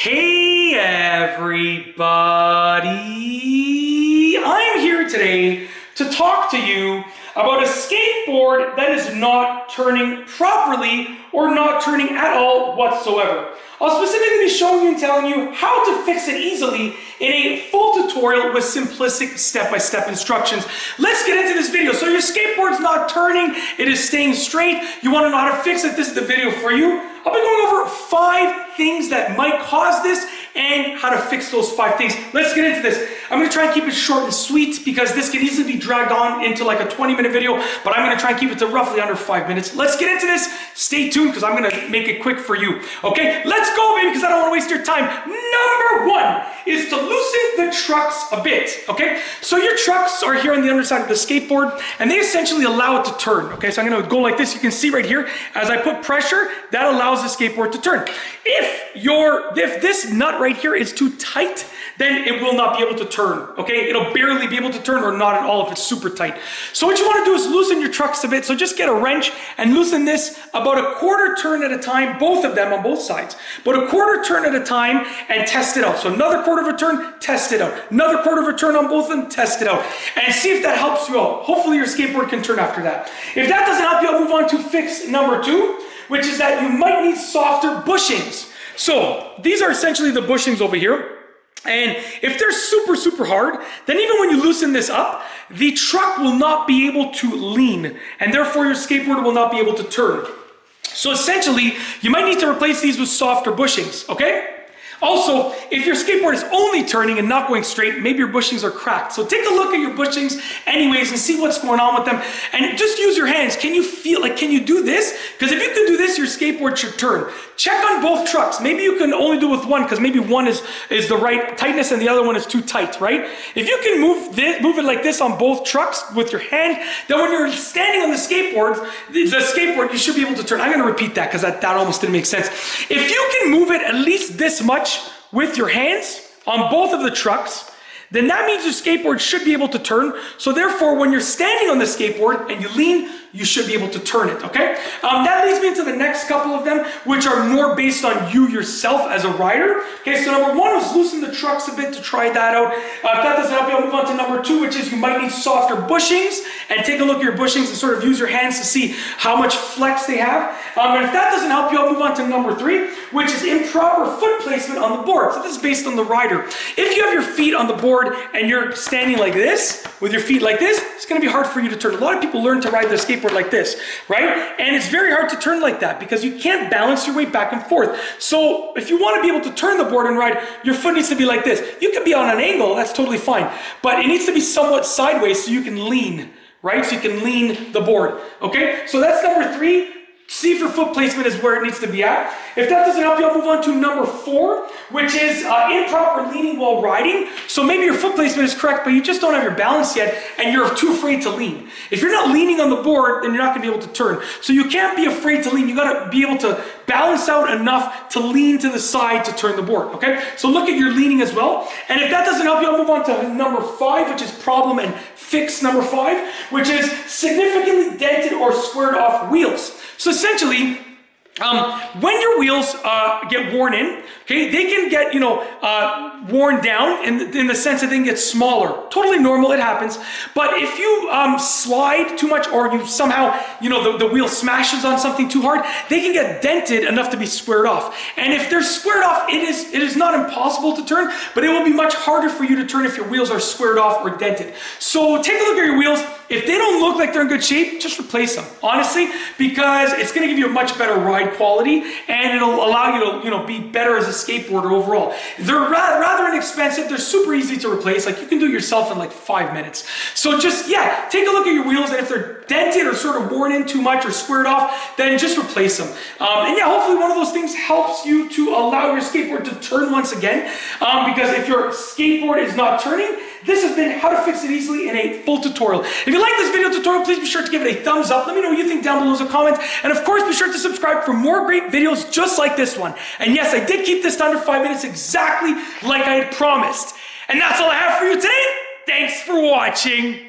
Hey everybody! I'm here today to talk to you about a skateboard that is not turning properly or not turning at all whatsoever. I'll specifically be showing you and telling you how to fix it easily in a full tutorial with simplistic step-by-step instructions. Let's get into this video. So your skateboard's not turning, it is staying straight. You want to know how to fix it? This is the video for you. I'll be going over 5 things that might cause this and how to fix those 5 things. Let's get into this. I'm going to try and keep it short and sweet because this can easily be dragged on into like a 20-minute video, but I'm going to try and keep it to roughly under 5 minutes. Let's get into this. Stay tuned because I'm going to make it quick for you. Okay, let's go, baby, because I don't want to waste your time. Number 1 is to loosen the trucks a bit. Okay, so your trucks are here on the underside of the skateboard and they essentially allow it to turn. Okay, so I'm going to go like this. You can see right here as I put pressure, that allows the skateboard to turn. If this nut right here is too tight, then it will not be able to turn, okay? It'll barely be able to turn or not at all if it's super tight. So what you want to do is loosen your trucks a bit. So just get a wrench and loosen this about a quarter turn at a time, both of them on both sides, but a quarter turn at a time and test it out. So another quarter of a turn, test it out. Another quarter of a turn on both of them, test it out. And see if that helps you out. Hopefully your skateboard can turn after that. If that doesn't help you, I'll move on to fix number 2, which is that you might need softer bushings. So these are essentially the bushings over here. And if they're super hard, then even when you loosen this up, the truck will not be able to lean, and therefore your skateboard will not be able to turn. So essentially, you might need to replace these with softer bushings, okay? Also, if your skateboard is only turning and not going straight, maybe your bushings are cracked. So take a look at your bushings anyways and see what's going on with them. And just use your hands. Can you feel, like, can you do this? Because if you can do this, your skateboard should turn. Check on both trucks. Maybe you can only do with one because maybe one is the right tightness and the other one is too tight, right? If you can move it like this on both trucks with your hand, then when you're standing on the skateboard, you should be able to turn. I'm going to repeat that because that almost didn't make sense. If you can move it at least this much with your hands on both of the trucks, then that means your skateboard should be able to turn. So therefore, when you're standing on the skateboard and you lean, you should be able to turn it, okay? That leads me into the next couple of them, which are more based on you yourself as a rider. Okay, so number 1 was loosen the trucks a bit to try that out. If that doesn't help you, I'll move on to number 2, which is you might need softer bushings, and take a look at your bushings and sort of use your hands to see how much flex they have. And if that doesn't help you, I'll move on to number 3, which is improper foot placement on the board. So this is based on the rider. If you have your feet on the board and you're standing like this, with your feet like this, it's going to be hard for you to turn. A lot of people learn to ride their skateboard like this, right? And it's very hard to turn like that because you can't balance your weight back and forth. So if you want to be able to turn the board and ride, your foot needs to be like this. You can be on an angle, that's totally fine, but it needs to be somewhat sideways so you can lean, right? So you can lean the board, okay? So that's number 3. See if your foot placement is where it needs to be at. If that doesn't help you, I'll move on to number 4, which is improper leaning while riding. So maybe your foot placement is correct, but you just don't have your balance yet, and you're too afraid to lean. If you're not leaning on the board, then you're not going to be able to turn. So you can't be afraid to lean. You got to be able to balance out enough to lean to the side to turn the board, okay? So look at your leaning as well. And if that doesn't help you, I'll move on to number 5, which is problem and fix number 5, which is significantly dented or squared off wheels. So essentially, when your wheels get worn in, okay, they can get, worn down in the sense that they can get smaller. Totally normal, it happens. But if you slide too much or you somehow, the wheel smashes on something too hard, they can get dented enough to be squared off. And if they're squared off, it is not impossible to turn, but it will be much harder for you to turn if your wheels are squared off or dented. So take a look at your wheels. If they don't look like they're in good shape, just replace them, honestly, because it's going to give you a much better ride quality and it'll allow you to, be better as a skateboarder overall. They're rather inexpensive. They're super easy to replace. Like you can do it yourself in like 5 minutes. So just, take a look at your wheels, and if they're dented or sort of worn in too much or squared off, then just replace them. And hopefully one of those things helps you to allow your skateboard to turn once again, because if your skateboard is not turning, this has been how to fix it easily in a full tutorial. If you like this video tutorial, please be sure to give it a thumbs up. Let me know what you think down below as a comment. And of course, be sure to subscribe for more great videos just like this one. And yes, I did keep this to under 5 minutes exactly like I had promised. And that's all I have for you today. Thanks for watching.